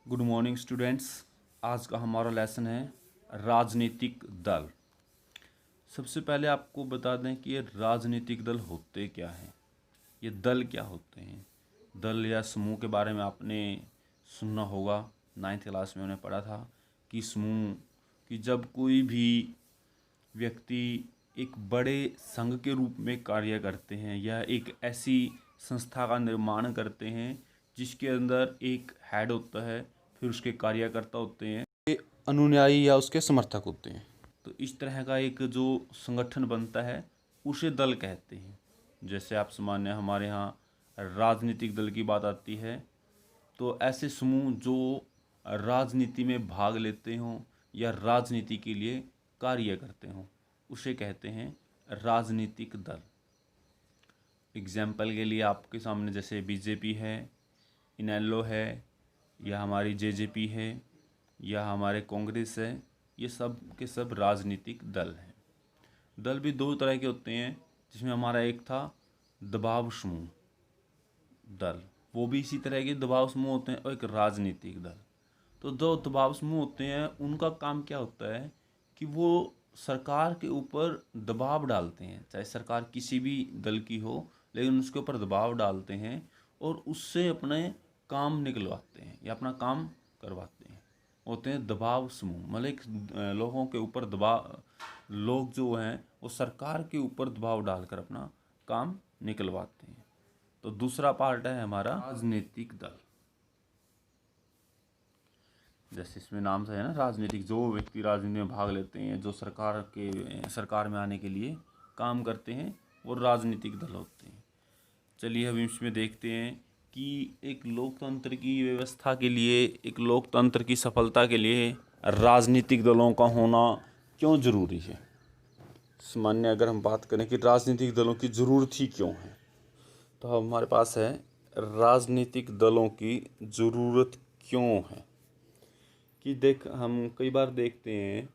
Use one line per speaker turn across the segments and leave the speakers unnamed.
Good morning students. आज का हमारा लेसन है राजनीतिक दल। सबसे पहले आपको बता दें कि ये राजनीतिक दल होते क्या हैं, ये दल क्या होते हैं। दल या समूह के बारे में आपने सुना होगा, 9th क्लास में उन्हें पढ़ा था कि समूह कि जब कोई भी व्यक्ति एक बड़े संघ के रूप में कार्य करते हैं या एक ऐसी संस्था का निर्माण करते हैं जिसके अंदर एक हेड होता है, फिर उसके कार्यकर्ता होते हैं, ये अनुयायी या उसके समर्थक होते हैं। तो इस तरह का एक जो संगठन बनता है उसे दल कहते हैं। जैसे आप सामान्य हमारे यहाँ राजनीतिक दल की बात आती है, तो ऐसे समूह जो राजनीति में भाग लेते हों या राजनीति के लिए कार्य करते हों उसे कहते हैं राजनीतिक दल। एग्जाम्पल के लिए आपके सामने जैसे बीजेपी है, इनेलो है, या हमारी जेजेपी है, या हमारे कांग्रेस है, ये सब के सब राजनीतिक दल हैं। दल भी दो तरह के होते हैं, जिसमें हमारा एक था दबाव समूह दल, वो भी इसी तरह के दबाव समूह होते हैं, और एक राजनीतिक दल। तो दो दबाव समूह होते हैं, उनका काम क्या होता है कि वो सरकार के ऊपर दबाव डालते हैं, चाहे सरकार किसी भी दल की हो, लेकिन उसके ऊपर दबाव डालते हैं और उससे अपने काम निकलवाते हैं या अपना काम करवाते हैं। होते हैं दबाव समूह, मतलब एक लोगों के ऊपर दबाव, लोग जो हैं वो सरकार के ऊपर दबाव डालकर अपना काम निकलवाते हैं। तो दूसरा पार्ट है हमारा राजनीतिक दल। जैसे इसमें नाम से है ना, राजनीतिक, जो व्यक्ति राजनीति में भाग लेते हैं, जो सरकार में आने के लिए काम करते हैं, वो राजनीतिक दल होते हैं। चलिए अब इसमें देखते हैं कि एक लोकतंत्र की व्यवस्था के लिए, एक लोकतंत्र की सफलता के लिए राजनीतिक दलों का होना क्यों ज़रूरी है। सामान्य अगर हम बात करें कि राजनीतिक दलों की ज़रूरत ही क्यों है, तो हमारे पास है राजनीतिक दलों की ज़रूरत क्यों है। कि देख, हम कई बार देखते हैं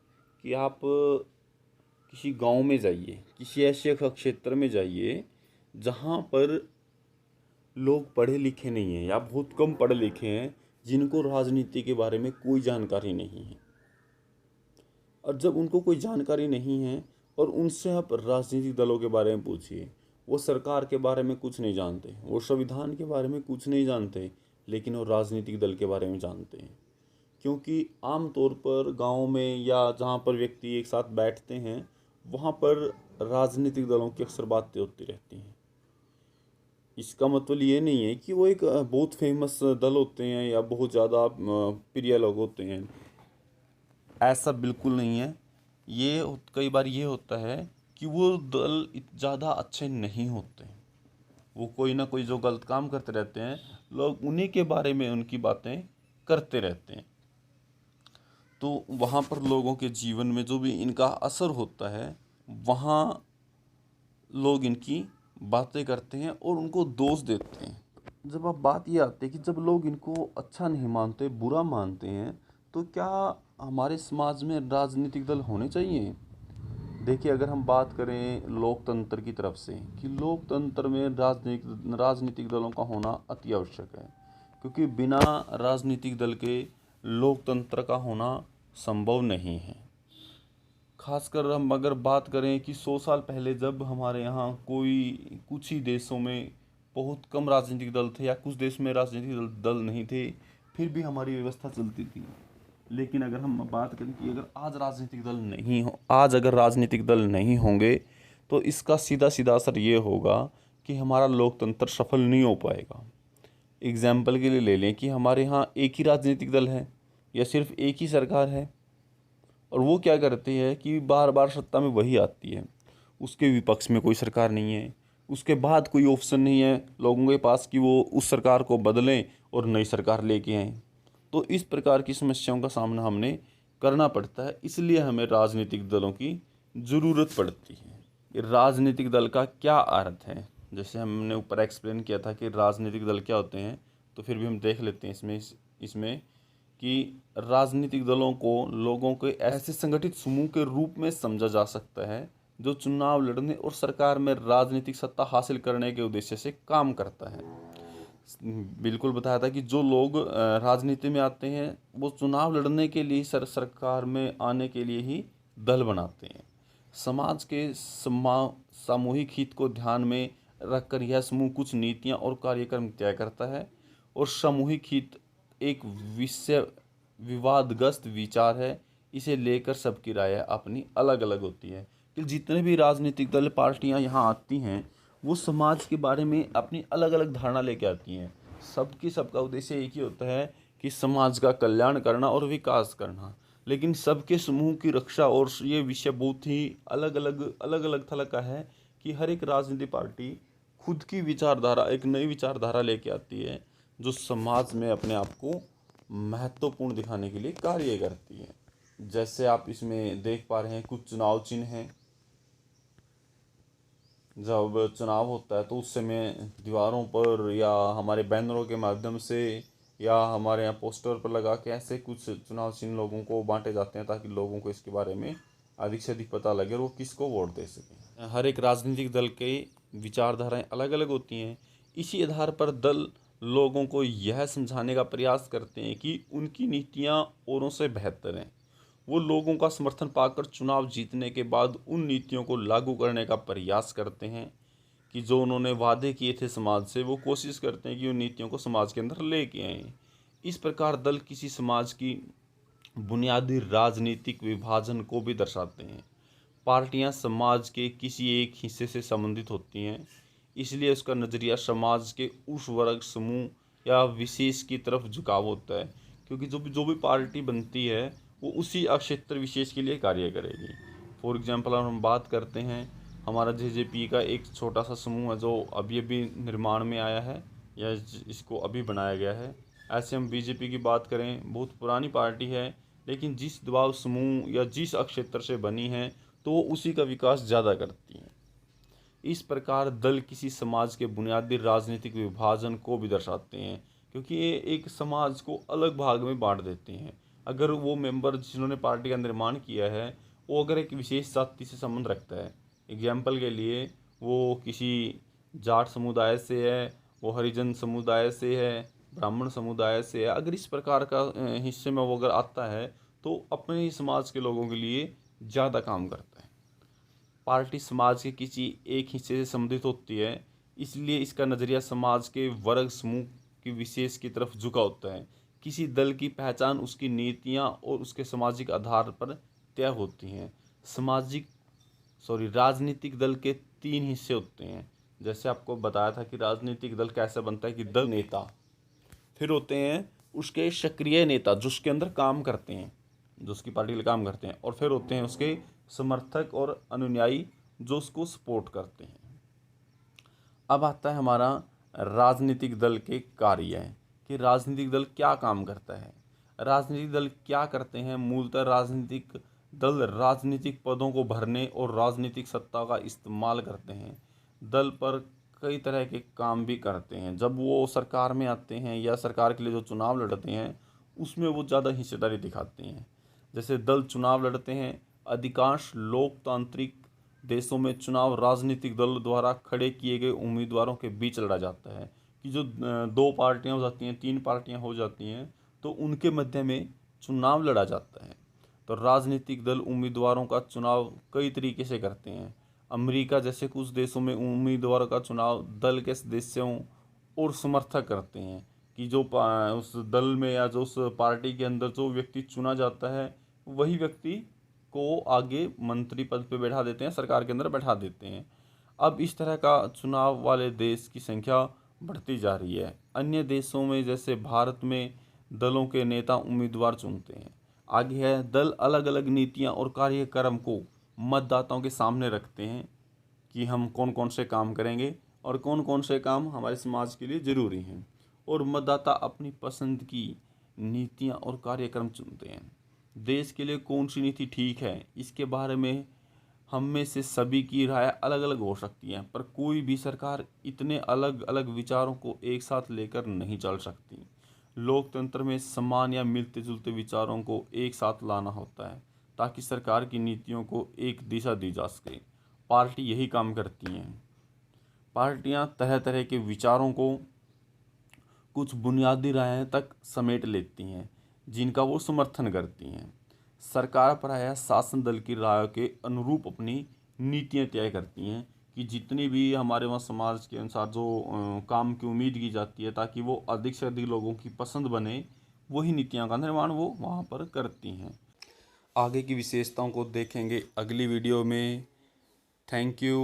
कि आप किसी गांव में जाइए, किसी ऐसे क्षेत्र में जाइए जहां पर लोग पढ़े लिखे नहीं हैं या बहुत कम पढ़े लिखे हैं, जिनको राजनीति के बारे में कोई जानकारी नहीं है। और जब उनको कोई जानकारी नहीं है और उनसे आप राजनीतिक दलों के बारे में पूछिए, वो सरकार के बारे में कुछ नहीं जानते, वो संविधान के बारे में कुछ नहीं जानते, लेकिन वो राजनीतिक दल के बारे में जानते हैं। क्योंकि आम तौर पर गाँव में या जहाँ पर व्यक्ति एक साथ बैठते हैं, वहाँ पर राजनीतिक दलों की अक्सर बातें होती रहती हैं। इसका मतलब ये नहीं है कि वो एक बहुत फेमस दल होते हैं या बहुत ज़्यादा प्रिय लोग होते हैं, ऐसा बिल्कुल नहीं है। ये कई बार ये होता है कि वो दल ज़्यादा अच्छे नहीं होते, वो कोई ना कोई जो गलत काम करते रहते हैं, लोग उन्हीं के बारे में उनकी बातें करते रहते हैं। तो वहाँ पर लोगों के जीवन में जो भी इनका असर होता है, वहाँ लोग इनकी बातें करते हैं और उनको दोष देते हैं। जब आप बात ये आती है कि जब लोग इनको अच्छा नहीं मानते, बुरा मानते हैं, तो क्या हमारे समाज में राजनीतिक दल होने चाहिए। देखिए, अगर हम बात करें लोकतंत्र की तरफ से, कि लोकतंत्र में राजनीतिक दलों का होना अति आवश्यक है, क्योंकि बिना राजनीतिक दल के लोकतंत्र का होना संभव नहीं है। खासकर हम अगर बात करें कि 100 साल पहले जब हमारे यहाँ कुछ ही देशों में बहुत कम राजनीतिक दल थे, या कुछ देश में राजनीतिक दल नहीं थे, फिर भी हमारी व्यवस्था चलती थी। लेकिन अगर हम बात करें कि अगर आज अगर राजनीतिक दल नहीं होंगे, तो इसका सीधा सीधा असर ये होगा कि हमारा लोकतंत्र सफल नहीं हो पाएगा। एग्जाम्पल के लिए ले लें कि हमारे यहाँ एक ही राजनीतिक दल है या सिर्फ एक ही सरकार है, और वो क्या करती है कि बार बार सत्ता में वही आती है, उसके विपक्ष में कोई सरकार नहीं है, उसके बाद कोई ऑप्शन नहीं है लोगों के पास कि वो उस सरकार को बदलें और नई सरकार लेके आएँ। तो इस प्रकार की समस्याओं का सामना हमने करना पड़ता है, इसलिए हमें राजनीतिक दलों की ज़रूरत पड़ती है। राजनीतिक दल का क्या अर्थ है, जैसे हमने ऊपर एक्सप्लेन किया था कि राजनीतिक दल क्या होते हैं, तो फिर भी हम देख लेते हैं इसमें कि राजनीतिक दलों को लोगों के ऐसे संगठित समूह के रूप में समझा जा सकता है जो चुनाव लड़ने और सरकार में राजनीतिक सत्ता हासिल करने के उद्देश्य से काम करता है। बिल्कुल बताया था कि जो लोग राजनीति में आते हैं वो चुनाव लड़ने के लिए सरकार में आने के लिए ही दल बनाते हैं। समाज के सामूहिक हित को ध्यान में रखकर यह समूह कुछ नीतियां और कार्यक्रम तय करता है। और सामूहिक हित एक विषय विवादग्रस्त विचार है, इसे लेकर सबकी राय अपनी अलग अलग होती है। कि जितने भी राजनीतिक दल पार्टियां यहाँ आती हैं वो समाज के बारे में अपनी अलग अलग धारणा लेके आती हैं। सबका उद्देश्य एक ही होता है कि समाज का कल्याण करना और विकास करना। लेकिन सबके समूह की रक्षा, और ये विषय बहुत ही अलग अलग थलग का है कि हर एक राजनीतिक पार्टी खुद की विचारधारा, एक नई विचारधारा लेके आती है जो समाज में अपने आप को महत्वपूर्ण दिखाने के लिए कार्य करती है। जैसे आप इसमें देख पा रहे हैं कुछ चुनाव चिन्ह हैं। जब चुनाव होता है तो उस समय दीवारों पर या हमारे बैनरों के माध्यम से या हमारे यहाँ पोस्टर पर लगा के ऐसे कुछ चुनाव चिन्ह लोगों को बांटे जाते हैं ताकि लोगों को इसके बारे में अधिक से अधिक पता लगे और वो किसको वोट दे सकें। हर एक राजनीतिक दल के विचारधाराएं अलग अलग होती हैं। इसी आधार पर दल लोगों को यह समझाने का प्रयास करते हैं कि उनकी नीतियाँ औरों से बेहतर हैं। वो लोगों का समर्थन पाकर चुनाव जीतने के बाद उन नीतियों को लागू करने का प्रयास करते हैं कि जो उन्होंने वादे किए थे समाज से, वो कोशिश करते हैं कि उन नीतियों को समाज के अंदर लेके आएँ। इस प्रकार दल किसी समाज की बुनियादी राजनीतिक विभाजन को भी दर्शाते हैं। पार्टियां समाज के किसी एक हिस्से से संबंधित होती हैं, इसलिए उसका नज़रिया समाज के उस वर्ग, समूह या विशेष की तरफ झुकाव होता है। क्योंकि जो भी पार्टी बनती है वो उसी क्षेत्र विशेष के लिए कार्य करेगी। फॉर एग्जांपल हम बात करते हैं, हमारा जेजेपी का एक छोटा सा समूह है जो अभी अभी निर्माण में आया है या इसको अभी बनाया गया है। ऐसे हम बीजेपी की बात करें, बहुत पुरानी पार्टी है, लेकिन जिस दबाव समूह या जिस क्षेत्र से बनी है तो वो उसी का विकास ज़्यादा करती हैं। इस प्रकार दल किसी समाज के बुनियादी राजनीतिक विभाजन को भी दर्शाते हैं, क्योंकि ये एक समाज को अलग भाग में बांट देते हैं। अगर वो मेंबर जिन्होंने पार्टी का निर्माण किया है वो अगर एक विशेष जाति से संबंध रखता है, एग्जाम्पल के लिए वो किसी जाट समुदाय से है, वो हरिजन समुदाय से है, ब्राह्मण समुदाय से है, अगर इस प्रकार का हिस्से में वो अगर आता है तो अपने ही समाज के लोगों के लिए ज़्यादा काम करता है। पार्टी समाज के किसी एक हिस्से से संबंधित होती है, इसलिए इसका नज़रिया समाज के वर्ग, समूह की विशेष की तरफ झुका होता है। किसी दल की पहचान उसकी नीतियाँ और उसके सामाजिक आधार पर तय होती हैं। राजनीतिक दल के 3 हिस्से होते हैं। जैसे आपको बताया था कि राजनीतिक दल कैसे बनता है, कि दल नेता, फिर होते हैं उसके सक्रिय नेता जो उसके अंदर काम करते हैं, जो उसकी पार्टी के लिए काम करते हैं, और फिर होते हैं उसके समर्थक और अनुयायी जो उसको सपोर्ट करते हैं। अब आता है हमारा राजनीतिक दल के कार्य है कि राजनीतिक दल क्या काम करता है। राजनीतिक दल क्या करते हैं? मूलतः राजनीतिक दल राजनीतिक पदों को भरने और राजनीतिक सत्ता का इस्तेमाल करते हैं। दल पर कई तरह के काम भी करते हैं। जब वो सरकार में आते हैं या सरकार के लिए जो चुनाव लड़ते हैं उसमें वो ज़्यादा हिस्सेदारी दिखाते हैं। जैसे दल चुनाव लड़ते हैं, अधिकांश लोकतांत्रिक देशों में चुनाव राजनीतिक दल द्वारा खड़े किए गए उम्मीदवारों के बीच लड़ा जाता है। कि जो 2 पार्टियां हो जाती हैं, 3 पार्टियां हो जाती हैं, तो उनके मध्य में चुनाव लड़ा जाता है। तो राजनीतिक दल उम्मीदवारों का चुनाव कई तरीके से करते हैं। अमेरिका जैसे कुछ देशों में उम्मीदवारों का चुनाव दल के सदस्यों और समर्थक करते हैं कि जो उस दल में या जो उस पार्टी के अंदर जो व्यक्ति चुना जाता है वही व्यक्ति को आगे मंत्री पद पे बैठा देते हैं, सरकार के अंदर बैठा देते हैं। अब इस तरह का चुनाव वाले देश की संख्या बढ़ती जा रही है। अन्य देशों में जैसे भारत में दलों के नेता उम्मीदवार चुनते हैं। आगे है, दल अलग अलग नीतियां और कार्यक्रम को मतदाताओं के सामने रखते हैं कि हम कौन कौन से काम करेंगे और कौन कौन से काम हमारे समाज के लिए ज़रूरी हैं। और मतदाता अपनी पसंद की नीतियां और कार्यक्रम चुनते हैं। देश के लिए कौन सी नीति ठीक है इसके बारे में हम में से सभी की राय अलग अलग हो सकती है, पर कोई भी सरकार इतने अलग अलग विचारों को एक साथ लेकर नहीं चल सकती। लोकतंत्र में समान या मिलते जुलते विचारों को एक साथ लाना होता है ताकि सरकार की नीतियों को एक दिशा दी जा सके। पार्टी यही काम करती हैं। पार्टियां तरह तरह के विचारों को कुछ बुनियादी राहें तक समेट लेती हैं जिनका वो समर्थन करती हैं। सरकार प्रायः शासन दल की राय के अनुरूप अपनी नीतियाँ तय करती हैं कि जितनी भी हमारे वहाँ समाज के अनुसार जो काम की उम्मीद की जाती है ताकि वो अधिक से अधिक लोगों की पसंद बने, वही नीतियाँ का निर्माण वो वहाँ पर करती हैं। आगे की विशेषताओं को देखेंगे अगली वीडियो में। Thank you.